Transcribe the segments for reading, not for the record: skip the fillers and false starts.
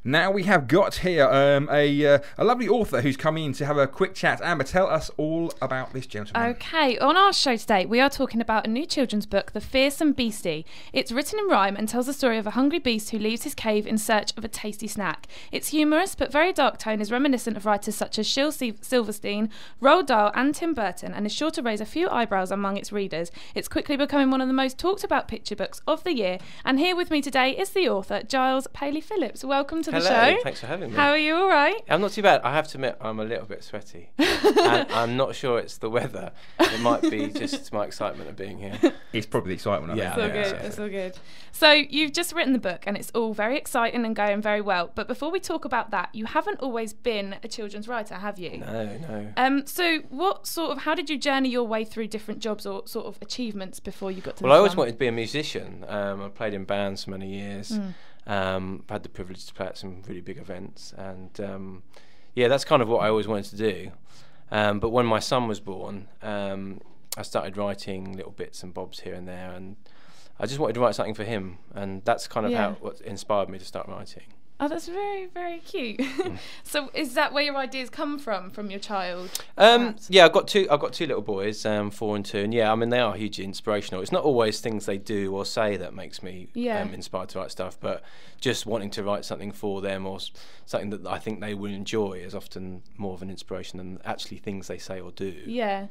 Now we have got here a lovely author who's come in to have a quick chat. Amber, tell us all about this gentleman. Okay, on our show today, we are talking about a new children's book, The Fearsome Beastie. It's written in rhyme and tells the story of a hungry beast who leaves his cave in search of a tasty snack. Its humorous but very dark tone is reminiscent of writers such as Shel Silverstein, Roald Dahl and Tim Burton, and is sure to raise a few eyebrows among its readers. It's quickly becoming one of the most talked about picture books of the year. And here with me today is the author, Giles Paley-Phillips. Welcome to the Hello, show. Thanks for having me. How are you, all right? I'm not too bad. I have to admit, I'm a little bit sweaty. And I'm not sure it's the weather. It might be just my excitement of being here. It's probably the excitement. Yeah, It's all good. It's all good. So you've just written the book, and it's all very exciting and going very well. But before we talk about that, you haven't always been a children's writer, have you? No. So how did you journey your way through different jobs or sort of achievements before you got to? Well, I always wanted to be a musician. I played in bands for many years. Had the privilege to play at some really big events, and that's kind of what I always wanted to do. But when my son was born, I started writing little bits and bobs here and there, and I just wanted to write something for him, and that's kind of what inspired me to start writing. Oh, that's very, very cute. So is that where your ideas come from your child? I've got two little boys, 4 and 2, and they are hugely inspirational. It's not always things they do or say that makes me inspired to write stuff, but just wanting to write something for them or something that I think they will enjoy is often more of an inspiration than actually things they say or do. Yeah.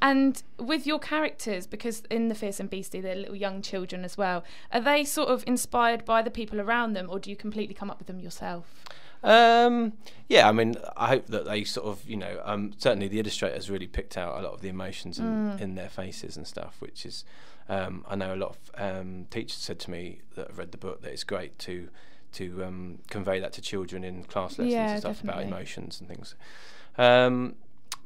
And with your characters, because in The Fearsome Beastie they're little young children as well, are they sort of inspired by the people around them, or do you completely come up with them yourself? I hope that they sort of, certainly the illustrators really picked out a lot of the emotions in their faces and stuff, which is, I know a lot of teachers said to me that have read the book that it's great to convey that to children in class lessons and stuff about emotions and things.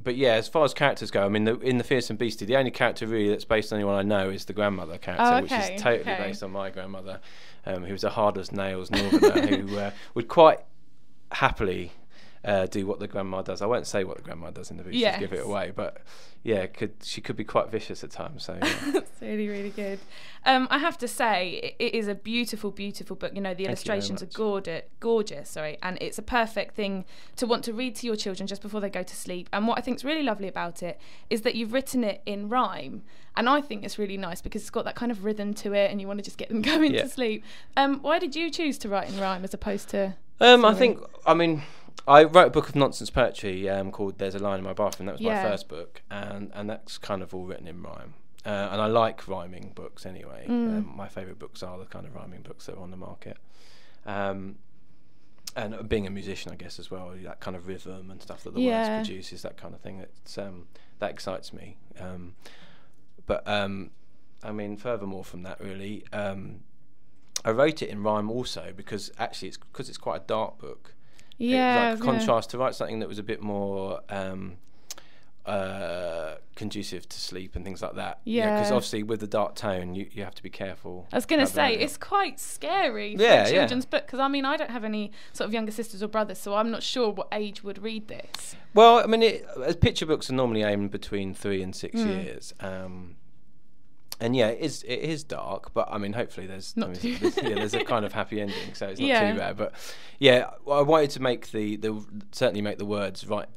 But as far as characters go, in the Fearsome Beastie, the only character really that's based on anyone I know is the grandmother character, which is totally based on my grandmother, who was a hard as nails northerner who would quite happily do what the grandma does. I won't say what the grandma does in the book, to give it away, but she could be quite vicious at times. So That's really, really good. I have to say, it is a beautiful, beautiful book. The illustrations are gorgeous, and it's a perfect thing to want to read to your children just before they go to sleep. And what I think is really lovely about it is that you've written it in rhyme, and I think it's really nice because it's got that kind of rhythm to it, and you want to just get them going to sleep. Why did you choose to write in rhyme as opposed to? I wrote a book of nonsense poetry called There's a Line in My Bathroom. That was my first book, and that's kind of all written in rhyme. And I like rhyming books anyway. My favourite books are the kind of rhyming books that are on the market. And being a musician, I guess, as well, that kind of rhythm and stuff that the words produces, that kind of thing, that excites me. Furthermore from that, really, I wrote it in rhyme also because it's quite a dark book. Yeah, it was like a contrast to write something that was a bit more conducive to sleep and things like that. Yeah, because obviously with the dark tone, you have to be careful. I was going to say it's quite scary for a children's book because I don't have any sort of younger sisters or brothers, so I'm not sure what age would read this. Well, picture books are normally aimed between 3 and 6 years. And it is dark, but hopefully there's a kind of happy ending, so it's not too bad. But I wanted to make certainly make the words right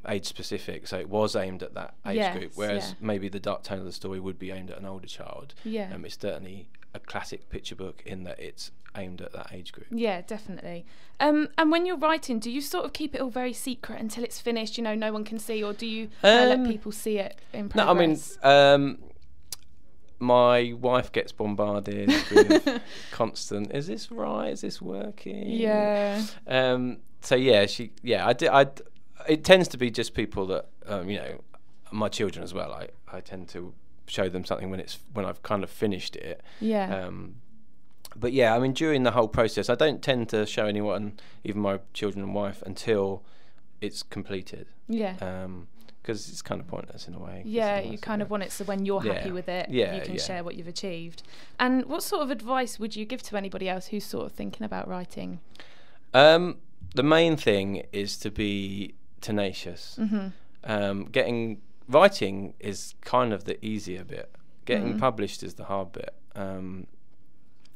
age specific, so it was aimed at that age group. Whereas maybe the dark tone of the story would be aimed at an older child. It's certainly a classic picture book in that it's aimed at that age group. Yeah, definitely. And when you're writing, do you sort of keep it all very secret until it's finished? No one can see, or do you let people see it in progress? No, my wife gets bombarded with constant, is this right? Is this working? Yeah. It tends to be just people that, my children as well. I tend to show them something when I've kind of finished it. Yeah. But during the whole process, I don't tend to show anyone, even my children and wife, until it's completed. Yeah. Because it's kind of pointless in a way. Yeah, you kind of want it so when you're happy with it, you can share what you've achieved. And what sort of advice would you give to anybody else who's sort of thinking about writing? The main thing is to be tenacious. Writing is kind of the easier bit. Getting published is the hard bit.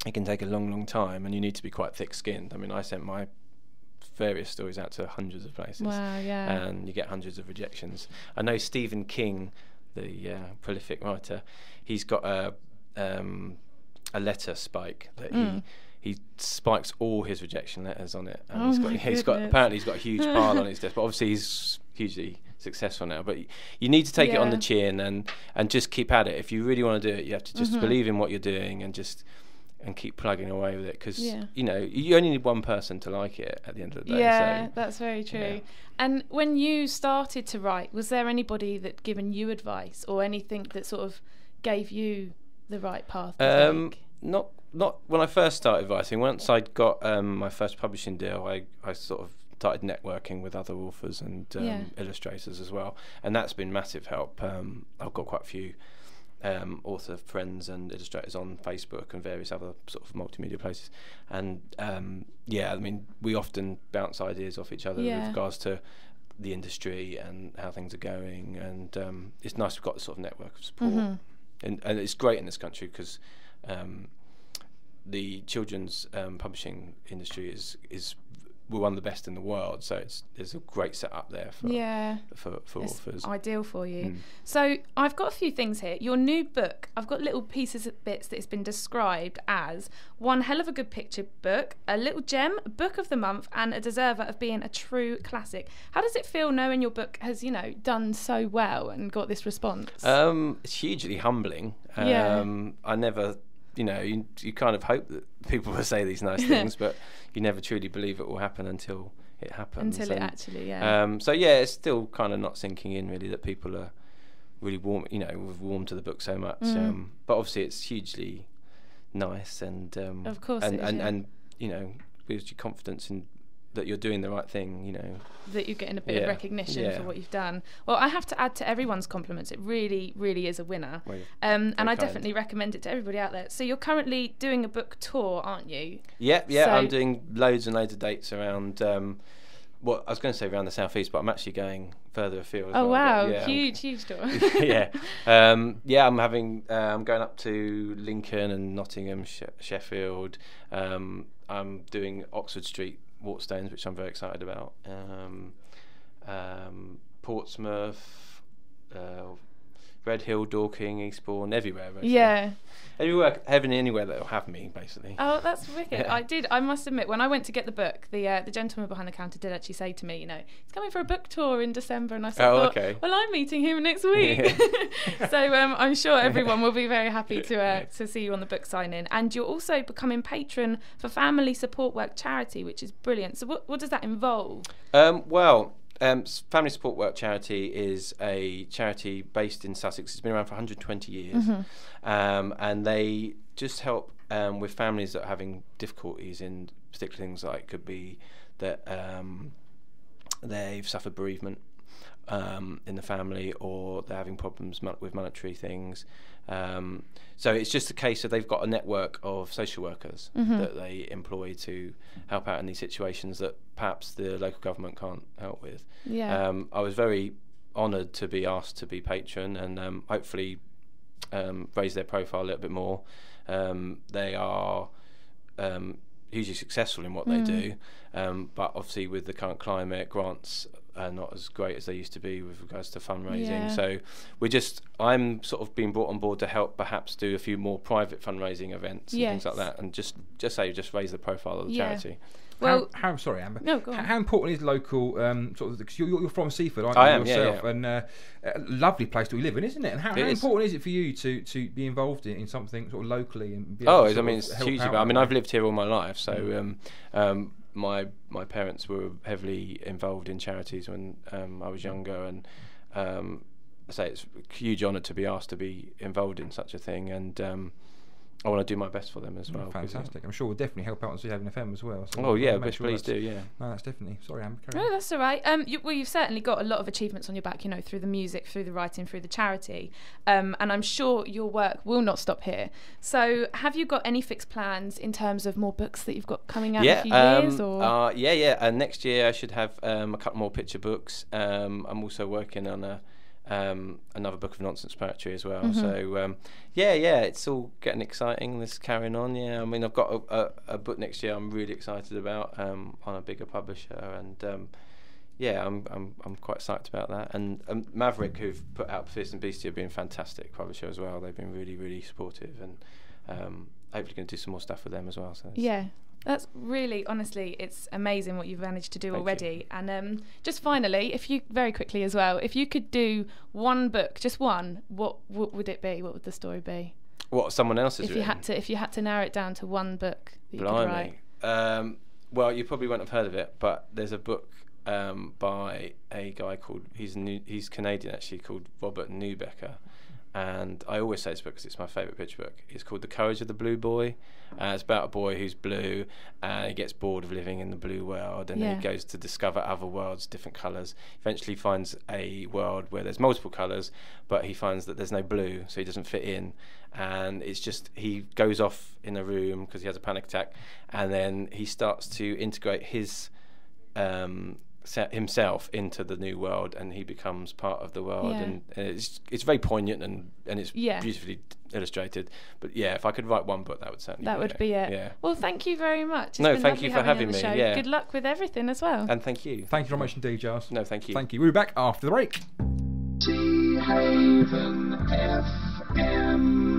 It can take a long, long time, and you need to be quite thick-skinned. I sent my various stories out to hundreds of places. Wow, yeah. And you get hundreds of rejections. I know Stephen King, the prolific writer, he's got a letter spike that he spikes all his rejection letters on it. And apparently he's got a huge pile on his desk, but obviously he's hugely successful now. But you need to take it on the chin and just keep at it. If you really want to do it, you have to just believe in what you're doing and keep plugging away with it, because you know, you only need one person to like it at the end of the day. Yeah, so, that's very true. Yeah. And when you started to write, was there anybody that given you advice or anything that sort of gave you the right path to take? Not when I first started writing. Once I'd got my first publishing deal, I sort of started networking with other authors and illustrators as well, and that's been massive help. I've got quite a few author friends and illustrators on Facebook and various other sort of multimedia places, and I mean, we often bounce ideas off each other with regards to the industry and how things are going, and it's nice we've got this sort of network of support, and it's great in this country because the children's publishing industry is we're one of the best in the world, so there's a great setup there for authors. Ideal for you. So I've got a few things here. Your new book, I've got little pieces of bits that it's been described as one hell of a good picture book, a little gem, a book of the month, and a deserver of being a true classic. How does it feel knowing your book has, you know, done so well and got this response? It's hugely humbling. I never, you know, you kind of hope that people will say these nice things, but you never truly believe it will happen until it happens. Until it actually, so yeah, it's still kind of not sinking in really that people are really warm, you know, we've warmed to the book so much. But obviously it's hugely nice, and of course, and you know, gives you confidence in that you're doing the right thing, you know. That you're getting a bit of recognition for what you've done. Well, I have to add to everyone's compliments, it really, really is a winner. Well, and I definitely recommend it to everybody out there. So you're currently doing a book tour, aren't you? Yeah, so I'm doing loads and loads of dates around, well, I was going to say around the southeast, but I'm actually going further afield. Oh wow, huge tour. I'm going up to Lincoln and Nottingham, Sheffield. I'm doing Oxford Street Waterstones, which I'm very excited about. Portsmouth, Red Hill, Dorking, Eastbourne, everywhere. Basically. Anywhere that'll have me, basically. Oh, that's wicked. I must admit, when I went to get the book, the gentleman behind the counter did actually say to me, you know, he's coming for a book tour in December, and I said, well, I'm meeting him next week. So I'm sure everyone will be very happy to see you on the book signing. And you're also becoming patron for Family Support Work Charity, which is brilliant. So what does that involve? Family Support Work Charity is a charity based in Sussex. It's been around for 120 years, and they just help with families that are having difficulties in particular things like could be that they've suffered bereavement in the family, or they're having problems with monetary things. So it's just a case of they've got a network of social workers that they employ to help out in these situations that perhaps the local government can't help with. I was very honoured to be asked to be patron, and hopefully raise their profile a little bit more. They are hugely successful in what they do, but obviously with the current climate, grants are not as great as they used to be with regards to fundraising. So I'm sort of being brought on board to help perhaps do a few more private fundraising events and things like that, and just raise the profile of the charity. Well, how sorry, Amber. No, go on. How important is local sort of? Because you're from Seaford, aren't you? I am, yourself, and a lovely place to live in, isn't it? And how important is it for you to be involved in something sort of locally and be able to it's huge. I mean, I've lived here all my life, so my parents were heavily involved in charities when I was younger, and I say it's a huge honour to be asked to be involved in such a thing, and I want to do my best for them as well. Fantastic. I'm sure we'll definitely help out on Seahaven FM as well. So please do, No, that's definitely. Sorry, Amber. No, that's all right. You've certainly got a lot of achievements on your back, you know, through the music, through the writing, through the charity. And I'm sure your work will not stop here. So have you got any fixed plans in terms of more books that you've got coming out in a few years? Or? Next year I should have a couple more picture books. I'm also working on another book of nonsense poetry as well. So it's all getting exciting. This carrying on. I mean, I've got a book next year I'm really excited about on a bigger publisher, and I'm quite psyched about that. And Maverick, who've put out Fearsome Beastie, have been a fantastic publisher as well. They've been really, really supportive, and hopefully going to do some more stuff with them as well. So that's really, honestly, it's amazing what you've managed to do already. And just finally, if you could do one book, just one, what would it be? What would the story be? What someone else has written? If you had to narrow it down to one book that you could write. Well, you probably won't have heard of it, but there's a book by a guy called he's Canadian actually, called Robert Newbecker. And I always say this book because it's my favourite picture book. It's called The Courage of the Blue Boy. It's about a boy who's blue, and he gets bored of living in the blue world, and then he goes to discover other worlds, different colours. Eventually finds a world where there's multiple colours, but he finds that there's no blue, so he doesn't fit in. And it's just, he goes off in a room because he has a panic attack, and then he starts to integrate his himself into the new world, and he becomes part of the world, and it's very poignant, and it's beautifully illustrated. But if I could write one book, that would certainly be it. Yeah. Well, thank you very much. Thank you for having me. Yeah. Good luck with everything as well. And thank you. Thank you very much indeed, Giles. No, thank you. Thank you. We'll be back after the break. Seahaven FM.